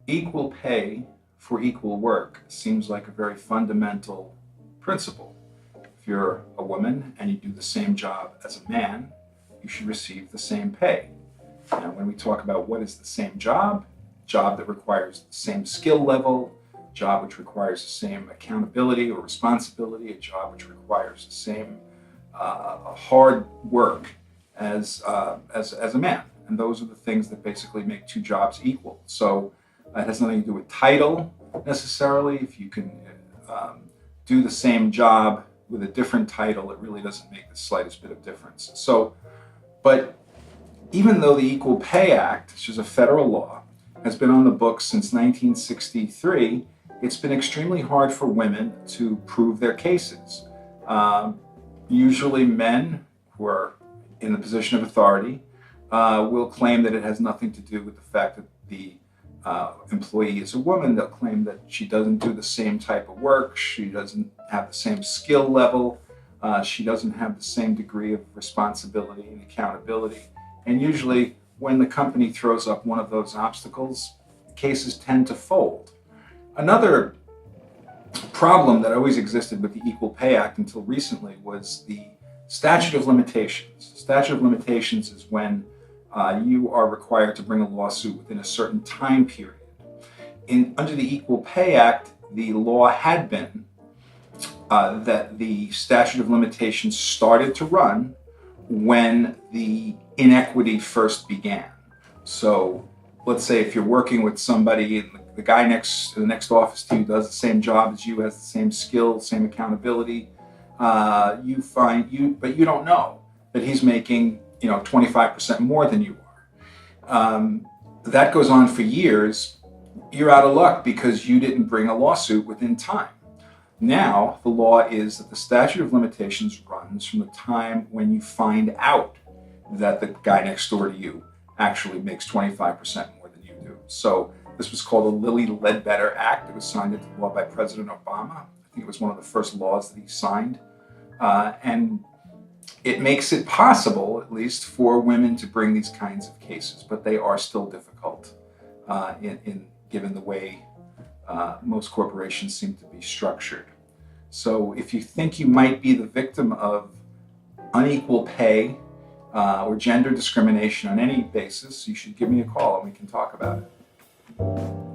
Equal pay for equal work seems like a very fundamental principle. If you're a woman and you do the same job as a man, you should receive the same pay. And when we talk about what is the same job that requires the same skill level, job which requires the same accountability or responsibility, a job which requires the same hard work as a man. And those are the things that basically make two jobs equal. So it has nothing to do with title necessarily. If you can do the same job with a different title, it really doesn't make the slightest bit of difference. So, but even though the Equal Pay Act, which is a federal law, has been on the books since 1963, it's been extremely hard for women to prove their cases. Usually men who are in the position of authority will claim that it has nothing to do with the fact that the employee is a woman. They'll claim that she doesn't do the same type of work, she doesn't have the same skill level, she doesn't have the same degree of responsibility and accountability. And usually when the company throws up one of those obstacles, cases tend to fold. Another problem that always existed with the Equal Pay Act until recently was the statute of limitations. Statute of limitations is when you are required to bring a lawsuit within a certain time period. Under the Equal Pay Act, the law had been that the statute of limitations started to run when the inequity first began. So let's say if you're working with somebody and the guy next to the next office to you does the same job as you, has the same skill, same accountability, but you don't know that he's making 25% more than you are. That goes on for years. You're out of luck because you didn't bring a lawsuit within time. Now, the law is that the statute of limitations runs from the time when you find out that the guy next door to you actually makes 25% more than you do. So this was called the Lilly Ledbetter Act. It was signed into law by President Obama. I think it was one of the first laws that he signed. And it makes it possible, at least, for women to bring these kinds of cases, but they are still difficult given the way most corporations seem to be structured. So if you think you might be the victim of unequal pay or gender discrimination on any basis, you should give me a call and we can talk about it.